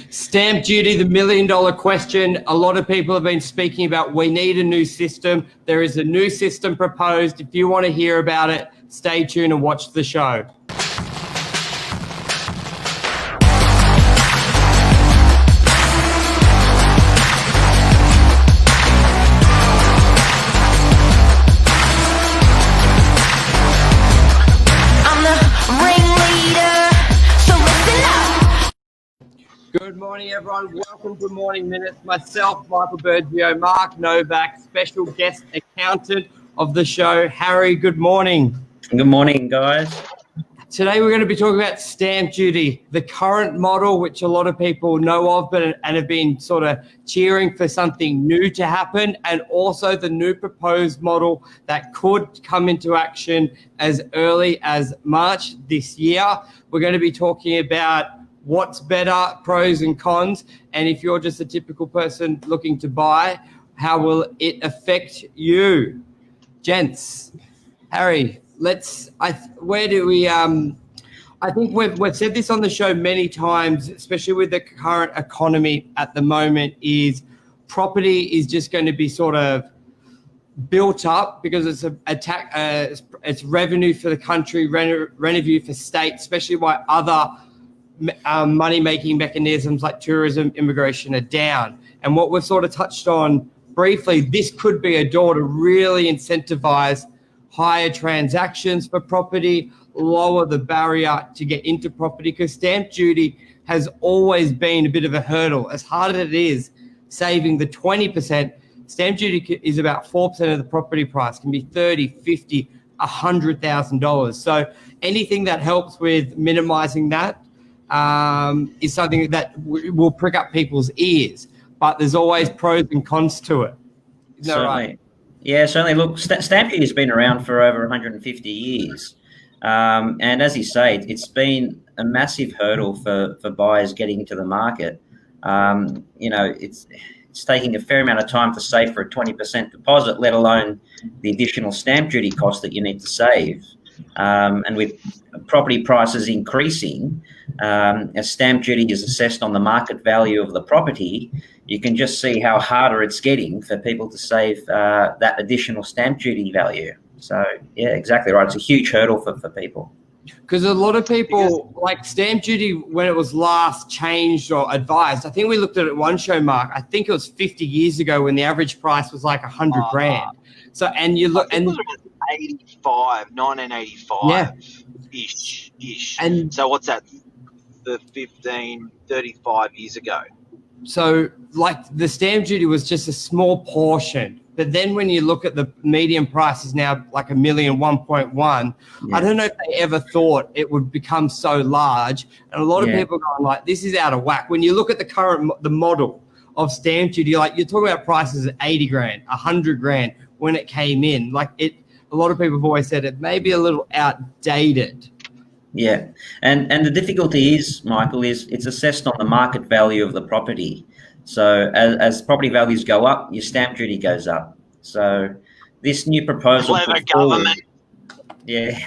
Stamp duty, the $1 million question. A lot of people have been speaking about we need a new system. There is a new system proposed. If you want to hear about it, stay tuned and watch the show. Good morning, everyone. Welcome to Morning Minutes. Myself, Michael Bergio, Mark Novak, special guest accountant of the show, Harry. Good morning. Good morning, guys. Today, we're going to be talking about stamp duty, the current model, which a lot of people know of, and have been sort of cheering for something new to happen, and also the new proposed model that could come into action as early as March this year. We're going to be talking about what's better, pros and cons, and if you're just a typical person looking to buy, how will it affect you? Gents, Harry, I think we've said this on the show many times, especially with the current economy at the moment, is property is just going to be sort of built up because it's revenue for the country, revenue for state, especially while other money-making mechanisms like tourism, immigration are down. And what we've sort of touched on briefly, this could be a door to really incentivize higher transactions for property, lower the barrier to get into property, because stamp duty has always been a bit of a hurdle. As hard as it is saving the 20%, stamp duty is about 4% of the property price, can be $30,000, $50,000, $100,000. So anything that helps with minimizing that is something that will prick up people's ears, but there's always pros and cons to it. Isn't that right? Yeah, certainly. Look, stamp duty has been around for over 150 years. And as you say, it's been a massive hurdle for buyers getting into the market. It's taking a fair amount of time to save for a 20% deposit, let alone the additional stamp duty cost that you need to save. And with property prices increasing, as stamp duty is assessed on the market value of the property, you can just see how harder it's getting for people to save that additional stamp duty value. So, yeah, exactly right. It's a huge hurdle for people. Because a lot of people, like stamp duty, when it was last changed or advised, I think we looked at it one show, Mark, I think it was 50 years ago when the average price was like 100 grand. So, and you look, and 1985-ish. And so what's that, 35 years ago? So like the stamp duty was just a small portion. But then when you look at the median price is now like $1 million, 1.1. Yeah. I don't know if they ever thought it would become so large. And a lot of people are going like, this is out of whack. When you look at the model of stamp duty, like you're talking about prices at 80 grand, 100 grand when it came in. Like a lot of people have always said it may be a little outdated. Yeah, and the difficulty is, Michael, is it's assessed on the market value of the property. So as property values go up, your stamp duty goes up. So this new proposal clever government. Yeah.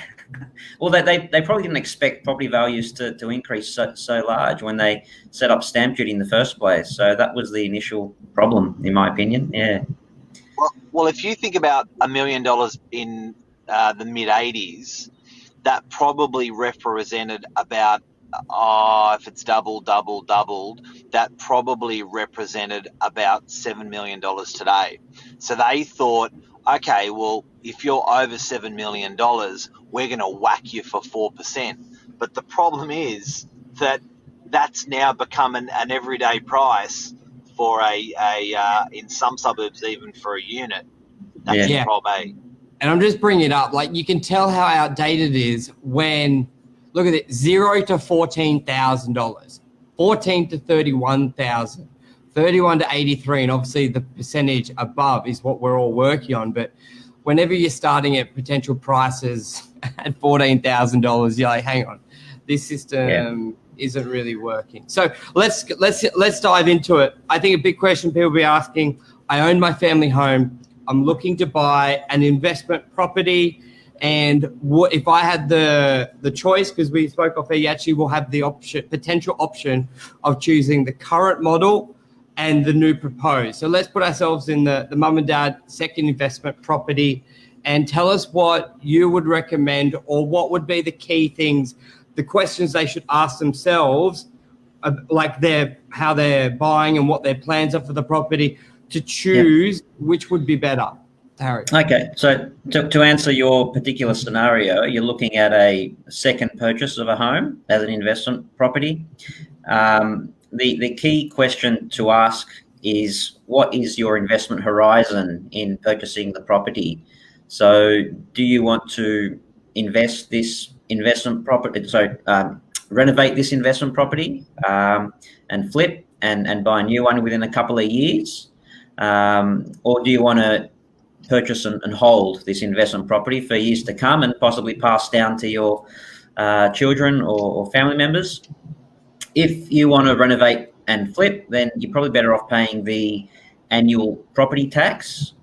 Well, they probably didn't expect property values to increase so large when they set up stamp duty in the first place. So that was the initial problem, in my opinion. Yeah. Well, if you think about $1 million in the mid-'80s, that probably represented about, if it's doubled, that probably represented about $7 million today. So they thought, okay, well, if you're over $7 million, we're going to whack you for 4%. But the problem is that that's now become an everyday price for in some suburbs, even for a unit. That's the problem. And I'm just bringing it up, like you can tell how outdated it is when, look at it, $0 to $14,000, 14 to 31,000, 31 to 83, and obviously the percentage above is what we're all working on. But whenever you're starting at potential prices at $14,000, you're like, hang on, this system isn't really working. So let's dive into it. I think a big question people will be asking, I own my family home. I'm looking to buy an investment property. And what if I had the choice, because we spoke off, you actually will have the potential option of choosing the current model and the new proposed. So let's put ourselves in the mum and dad second investment property, and tell us what you would recommend, or what would be the key things, the questions they should ask themselves, like how they're buying and what their plans are for the property, to choose which would be better. Harry. Okay, so to answer your particular scenario, you're looking at a second purchase of a home as an investment property. The key question to ask is, what is your investment horizon in purchasing the property? So do you want to invest this investment property, renovate this investment property and flip and buy a new one within a couple of years? Or do you want to purchase and hold this investment property for years to come and possibly pass down to your children or family members? If you want to renovate and flip, then you're probably better off paying the annual property tax.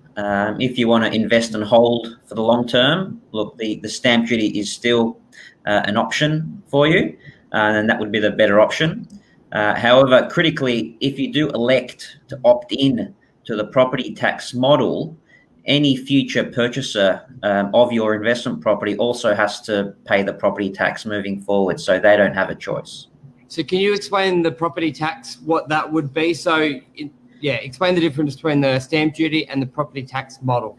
If you want to invest and hold for the long term, look, the stamp duty is still an option for you, and that would be the better option. However, critically, if you do elect to opt in to the property tax model, any future purchaser of your investment property also has to pay the property tax moving forward, so they don't have a choice. So can you explain the property tax, what that would be? So explain the difference between the stamp duty and the property tax model.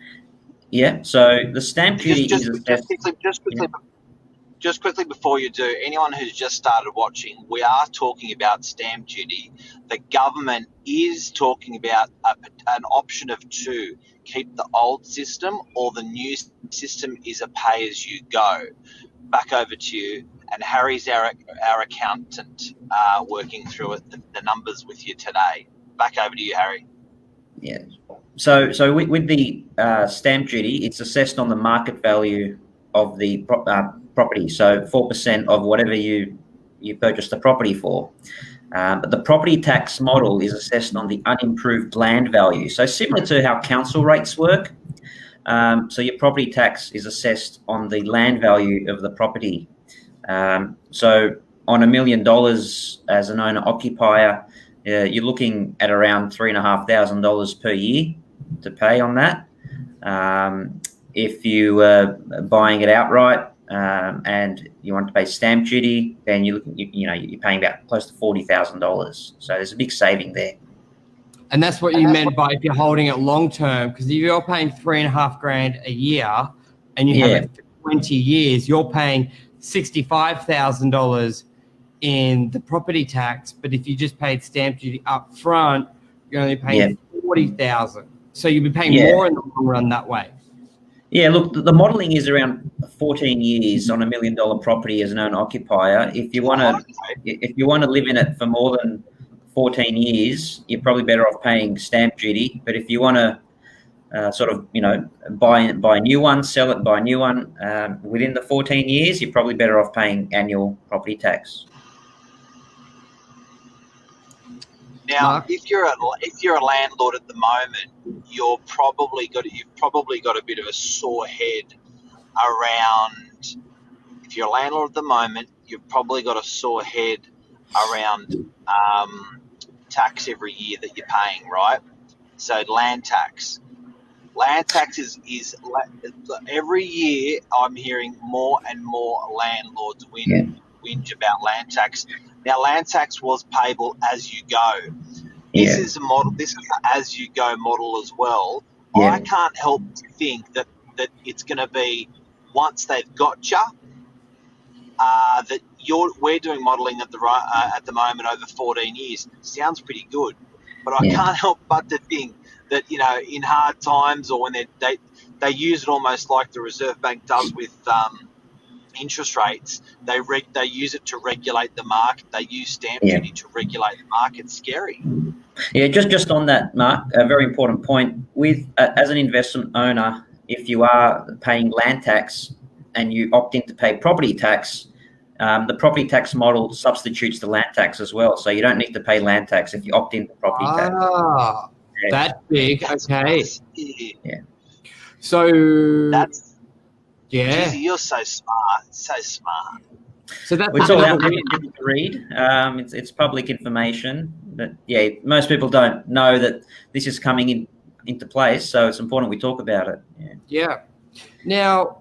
Yeah, so the stamp duty Just quickly before you do, anyone who's just started watching, we are talking about stamp duty. The government is talking about an option of two: keep the old system, or the new system is a pay-as-you-go. Back over to you, and Harry's our accountant, working through the numbers with you today. Back over to you, Harry. Yeah. So with the stamp duty, it's assessed on the market value of the property. So 4% of whatever you purchased the property for. But the property tax model is assessed on the unimproved land value. So similar to how council rates work. So your property tax is assessed on the land value of the property. So on $1 million as an owner-occupier, you're looking at around $3,500 per year to pay on that. If you were buying it outright and you want to pay stamp duty, then you're paying about close to $40,000. So there's a big saving there. And that's what you meant by if you're holding it long term, because if you're paying $3,500 a year and you have it for 20 years, you're paying $65,000 in the property tax. But if you just paid stamp duty up front, you're only paying $40,000. So you'll be paying more in the long run that way. Yeah, look, the modelling is around 14 years on $1 million property as an owner-occupier. If you want to live in it for more than 14 years, you're probably better off paying stamp duty. But if you want to buy a new one, sell it, buy a new one within the 14 years, you're probably better off paying annual property tax. Now, if you're a landlord at the moment, you've probably got a bit of a sore head around. If you're a landlord at the moment, you've probably got a sore head around tax every year that you're paying, right? So land tax. Land tax is every year I'm hearing more and more landlords whinge about land tax. Now, land tax was payable as you go. This is a model. This is an as you go model as well. Yeah. I can't help to think that it's going to be, once they've got you, that we're doing modelling at the moment over 14 years. Sounds pretty good, but I can't help but to think that in hard times, or when they use it almost like the Reserve Bank does with interest rates, they use it to regulate the market. They use stamp duty to regulate the market. It's scary. Yeah, just on that, Mark, a very important point. With as an investment owner, if you are paying land tax and you opt in to pay property tax, the property tax model substitutes the land tax as well. So you don't need to pay land tax if you opt in to property tax. That's big. Okay. Yeah. So Yeah. Jeezy, you're so smart, so smart. So that's It's all out another there to read. It's public information, but yeah, most people don't know that this is coming into place. So it's important we talk about it. Yeah. Yeah. Now,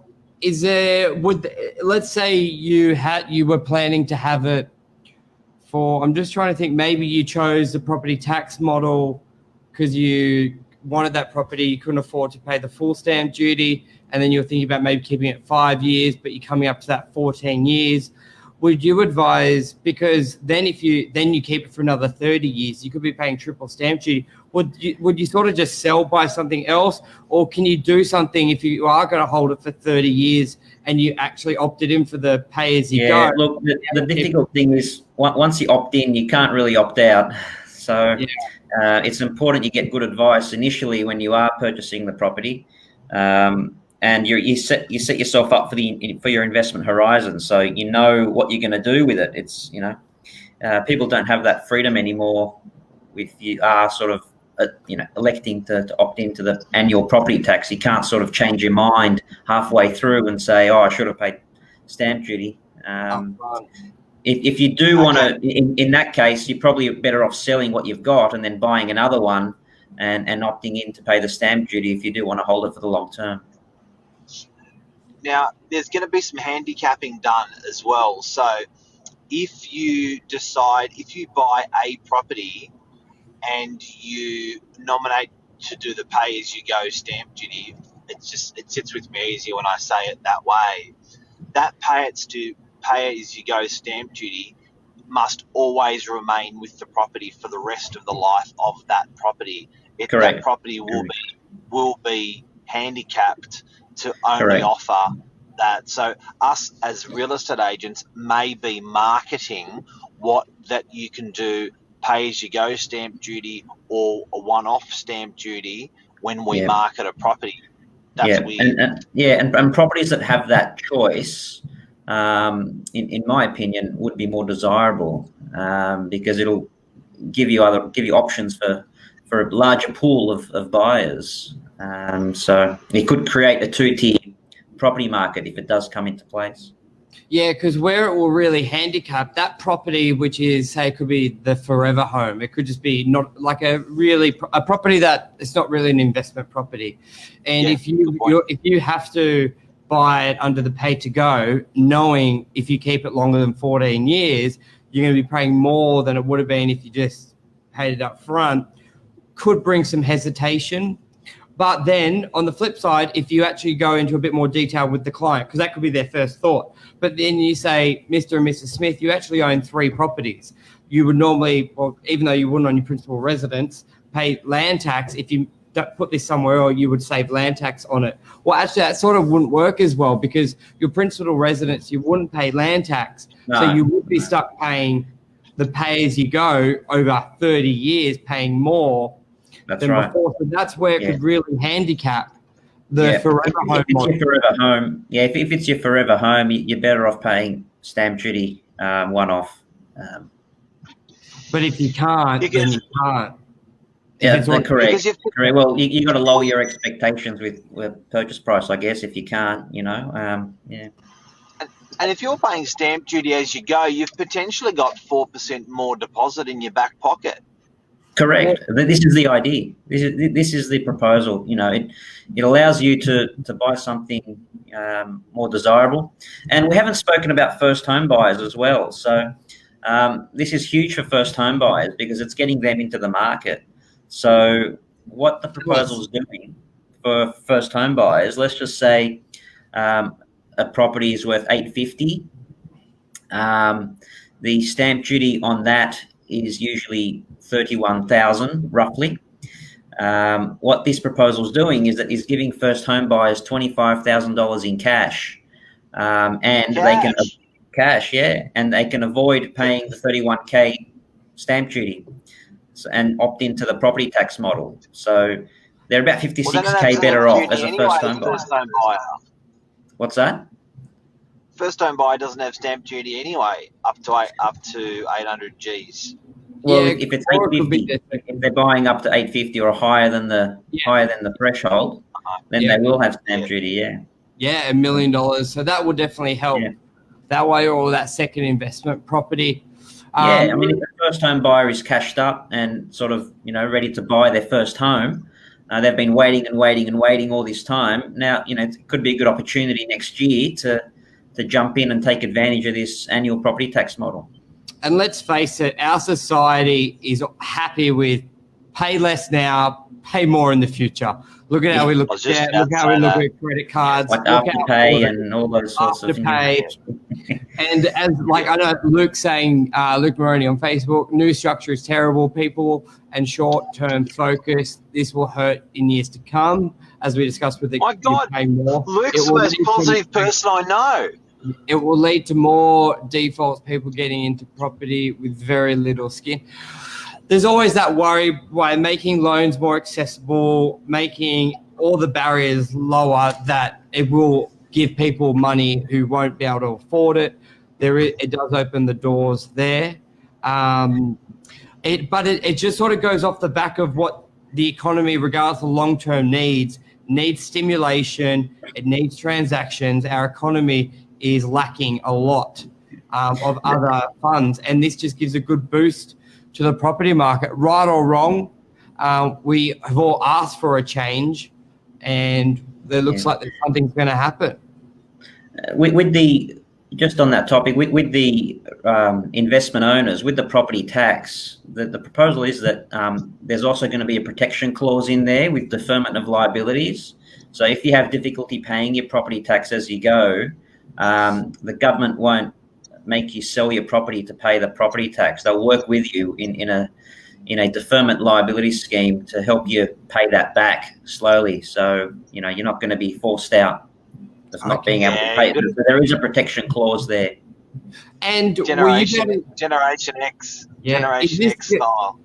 let's say you were planning to have it for, I'm just trying to think, maybe you chose the property tax model because you wanted that property, you couldn't afford to pay the full stamp duty, and then you're thinking about maybe keeping it 5 years, but you're coming up to that 14 years. Would you advise, because then if you keep it for another 30 years, you could be paying triple stamp duty. Would you sort of just sell, buy something else, or can you do something if you are going to hold it for 30 years and you actually opted in for the pay as you go? Look, the difficult thing is once you opt in, you can't really opt out. So it's important you get good advice initially when you are purchasing the property. And you set yourself up for your investment horizon, so you know what you're going to do with it. It's people don't have that freedom anymore. If you are sort of electing to opt into the annual property tax, you can't sort of change your mind halfway through and say, "Oh, I should have paid stamp duty." If you do want to, in that case, you're probably better off selling what you've got and then buying another one and opting in to pay the stamp duty if you do want to hold it for the long term. Now, there's going to be some handicapping done as well. So if you buy a property and you nominate to do the pay-as-you-go stamp duty, it sits with me easier when I say it that way. That pay-as-you-go stamp duty must always remain with the property for the rest of the life of that property. That property will be handicapped to only offer that. So us as real estate agents may be marketing that you can do pay-as-you-go stamp duty or a one-off stamp duty when we market a property. That's weird. And properties that have that choice, in my opinion, would be more desirable because it'll give you options for a larger pool of buyers. So it could create a two-tier property market if it does come into place. Yeah, because where it will really handicap that property, which is, say, it could be the forever home. It could just be not like a property that it's not really an investment property. And if you have to buy it under the pay to go, knowing if you keep it longer than 14 years, you're going to be paying more than it would have been if you just paid it up front, could bring some hesitation. But then on the flip side, if you actually go into a bit more detail with the client, because that could be their first thought, but then you say, Mr. and Mrs. Smith, you actually own 3 properties. You would normally, well, even though you wouldn't on your principal residence, pay land tax. If you put this somewhere, or you would save land tax on it. Well, actually, that sort of wouldn't work as well, because your principal residence, you wouldn't pay land tax. No. So you would be stuck paying the pay-as-you-go over 30 years, paying more. That's right. Before. So that's where it could really handicap the forever home. If it's your forever home, if it's your forever home, you're better off paying stamp duty one-off. But if you can't, then you can't. Yeah, correct. Correct. Well, you got to lower your expectations with purchase price, I guess, if you can't, And if you're paying stamp duty as you go, you've potentially got 4% more deposit in your back pocket. Correct. This is the idea. This is the proposal. It allows you to buy something more desirable. And we haven't spoken about first home buyers as well. So this is huge for first home buyers because it's getting them into the market. So what the proposal is doing for first home buyers, let's just say a property is worth $850. The stamp duty on that is usually $31,000 roughly. What this proposal is doing is giving first home buyers $25,000 in cash, and they can avoid paying the $31K stamp duty and opt into the property tax model. So they're about $56K better off as a first home buyer. What's that? First home buyer doesn't have stamp duty anyway, up to 800 Gs. Well, if it's 850, if they're buying up to 850 or higher than the threshold, then they will have stamp duty. Yeah, $1 million. So that will definitely help that way, or that second investment property. Yeah, I mean, if a first home buyer is cashed up and sort of, ready to buy their first home, they've been waiting and waiting and waiting all this time. Now, it could be a good opportunity next year to jump in and take advantage of this annual property tax model. And let's face it, our society is happy with pay less now, pay more in the future. Look at how we look at credit cards. Like Afterpay and all those sorts of things. And as I know Luke saying, Luke Moroney on Facebook, new structure is terrible, people and short-term focus. This will hurt in years to come, as we discussed with the My God, Luke's the most positive person I know. It will lead to more defaults, people getting into property with very little skin. There's always that worry by making loans more accessible, making all the barriers lower, that it will give people money who won't be able to afford it. It does open the doors there. It just sort of goes off the back of what the economy, regardless of long-term needs stimulation, it needs transactions. Our economy is lacking a lot of other funds, and this just gives a good boost to the property market. Right or wrong, we have all asked for a change, and it looks like something's going to happen. Just on that topic, with the investment owners, with the property tax, the proposal is that there's also going to be a protection clause in there with deferment of liabilities. So if you have difficulty paying your property tax as you go, the government won't make you sell your property to pay the property tax. They'll work with you in a deferment liability scheme to help you pay that back slowly. So, you're not going to be forced out of not being able to pay it. So there is a protection clause there. And Generation X style.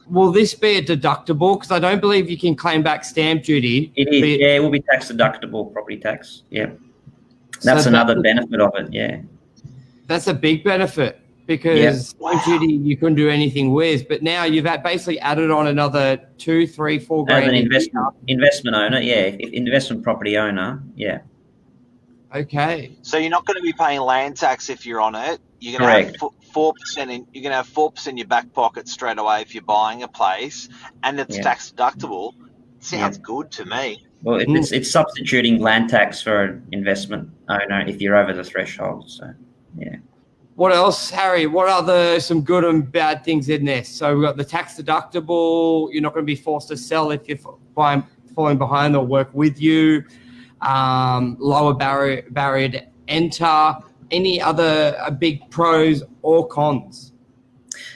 Will this be a deductible? Because I don't believe you can claim back stamp duty. It is, it will be tax deductible, property tax. Yeah. That's another benefit of it, yeah. That's a big benefit, because stamp duty you couldn't do anything with, but now you've basically added on another 2, 3, 4 grand. As an investment owner, investment property owner, yeah. Okay. So you're not going to be paying land tax if you're on it. You're going to have 4%. You're going to have 4% in your back pocket straight away if you're buying a place, and it's tax deductible. Sounds good to me. Well, it's substituting land tax for an investment owner if you're over the threshold. So, yeah. What else, Harry? What are some good and bad things in this? So we've got the tax deductible. You're not going to be forced to sell if you're falling behind or work with you. Lower barrier to enter. Any other big pros or cons?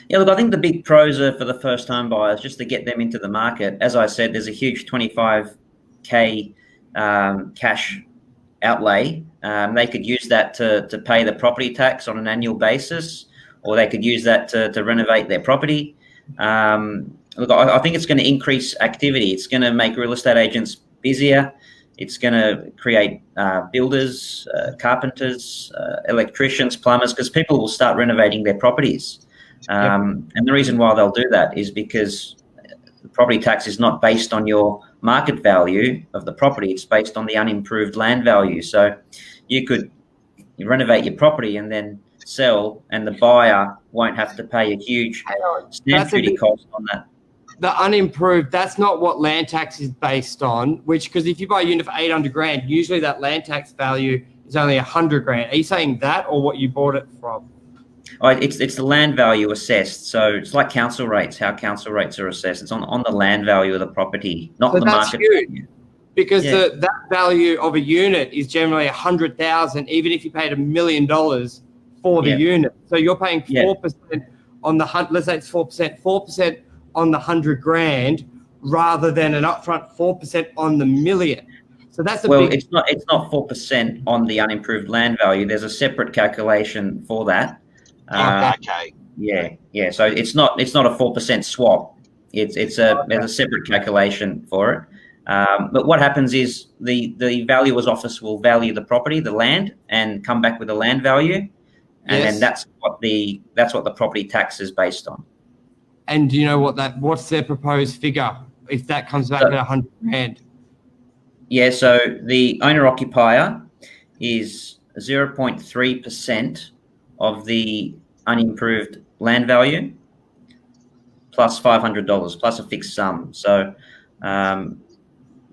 Yeah, look, I think the big pros are for the first home buyers, just to get them into the market. As I said, there's a huge 25K cash outlay. They could use that to pay the property tax on an annual basis, or they could use that to renovate their property. Look, I think it's going to increase activity. It's going to make real estate agents busier. It's going to create builders, carpenters, electricians, plumbers, because people will start renovating their properties. And the reason why they'll do that is because the property tax is not based on your market value of the property. It's based on the unimproved land value. So you renovate your property and then sell, and the buyer won't have to pay a huge stamp duty cost on that. The unimproved, that's not what land tax is based on, because if you buy a unit for 800 grand, usually that land tax value is only 100 grand. Are you saying that, or what you bought it from? Oh, it's the land value assessed. So it's like council rates, how council rates are assessed. It's on the land value of the property, not the market value. Because that value of a unit is generally 100,000, even if you paid $1 million for the unit. So you're paying 4% on the, let's say it's 4% on the 100 grand, rather than an upfront 4% on the million. So that's it's not 4% on the unimproved land value. There's a separate calculation for that. Okay. Yeah. So it's not a 4% swap. There's a separate calculation for it. But what happens is the valuer's office will value the property, the land, and come back with a land value, and then that's what the property tax is based on. And do you know what's their proposed figure if that comes back at 100 grand? Yeah, so the owner-occupier is 0.3% of the unimproved land value plus $500 plus a fixed sum. So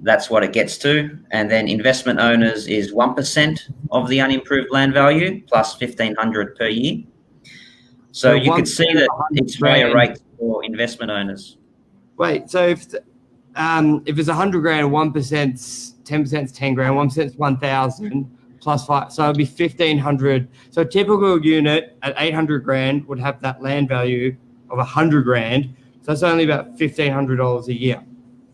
that's what it gets to. And then investment owners is 1% of the unimproved land value plus $1,500 per year. So you could see that it's higher rates for investment owners. Wait, so if it's 100 grand, 1%'s 10%'s 10 grand, 1%'s 1,000 plus 5, so it'd be 1,500. So a typical unit at 800 grand would have that land value of 100 grand. So it's only about $1,500 a year.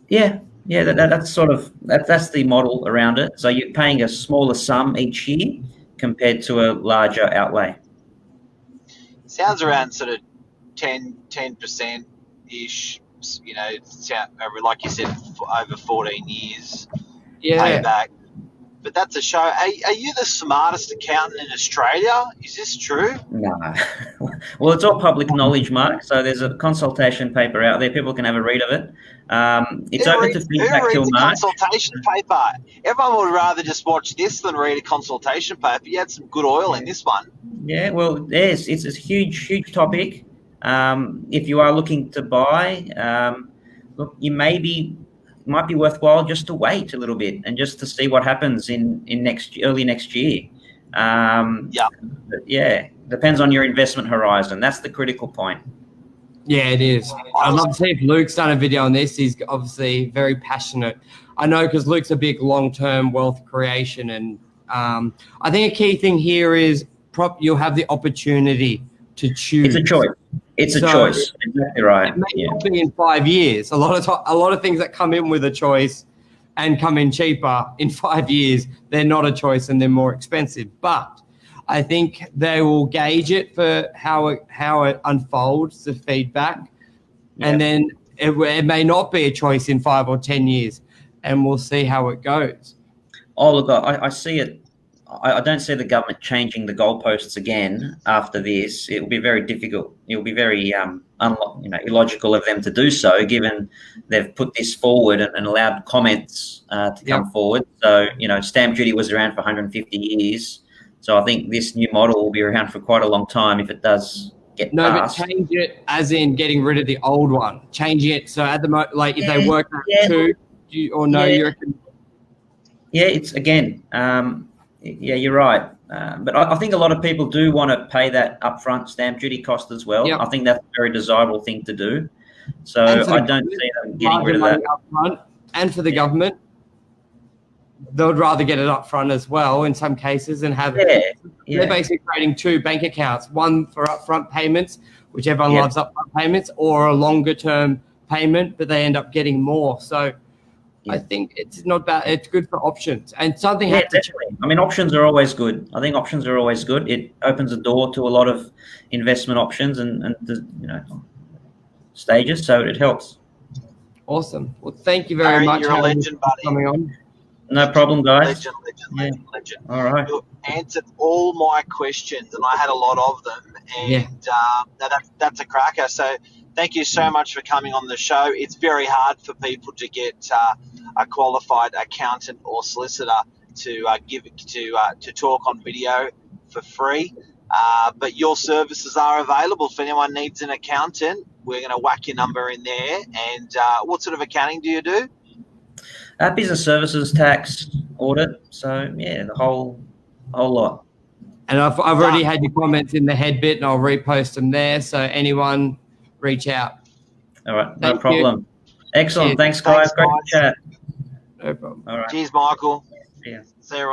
Yeah, that's sort of that's the model around it. So you're paying a smaller sum each year compared to a larger outlay. Sounds around sort of 10% ish. You know, like you said, over 14 years payback. But that's a show. Are you the smartest accountant in Australia? Is this true? No. Well, it's all public knowledge, Mark. So there's a consultation paper out there. People can have a read of it. It's open to feedback till March. Consultation paper. Everyone would rather just watch this than read a consultation paper. You had some good oil in this one. Yeah, well, yes, it's a huge topic. If you are looking to buy, look, might be worthwhile just to wait a little bit and just to see what happens in early next year. Yeah, depends on your investment horizon. That's the critical point. Yeah, it is. I'd love to see if Luke's done a video on this. He's obviously very passionate. I know because Luke's a big long-term wealth creation, and I think a key thing here is you'll have the opportunity to choose. It's a choice. It's a choice. Exactly right. It may not be in 5 years. A lot of things that come in with a choice and come in cheaper in 5 years, they're not a choice and they're more expensive. But I think they will gauge it for how it unfolds, the feedback, and then it may not be a choice in 5 or 10 years, and we'll see how it goes. Oh, look, I see it. I don't see the government changing the goalposts again after this. It will be very difficult. It will be very illogical of them to do so, given they've put this forward and allowed comments to come forward. So, stamp duty was around for 150 years. So I think this new model will be around for quite a long time if it does get passed. But change it as in getting rid of the old one. Changing it so at the moment, like if they work out two, you reckon? Yeah, it's again. Yeah, you're right. But I think a lot of people do want to pay that upfront stamp duty cost as well. Yep. I think that's a very desirable thing to do. So I don't see them getting rid of that. Upfront, and for the government, they would rather get it upfront as well in some cases and have it. They're basically creating two bank accounts, one for upfront payments, which everyone loves upfront payments, or a longer term payment, but they end up getting more. So I think it's not bad. It's good for options, and something. Definitely. I mean, options are always good. I think options are always good. It opens the door to a lot of investment options and stages, so it helps. Awesome. Well, thank you very much. You're a legend, buddy. Coming on. No problem, guys. Legend. All right. You answered all my questions, and I had a lot of them. And that's a cracker. So thank you so much for coming on the show. It's very hard for people to get a qualified accountant or solicitor to talk on video for free. But your services are available. If anyone needs an accountant, we're going to whack your number in there. And what sort of accounting do you do? Business services, tax, audit. So the whole lot. And I've already had your comments in the head bit, and I'll repost them there. So anyone, reach out. All right, no problem. Excellent. Thanks, guys. Great to chat. No problem. All right. Cheers, Michael. Yeah. See you.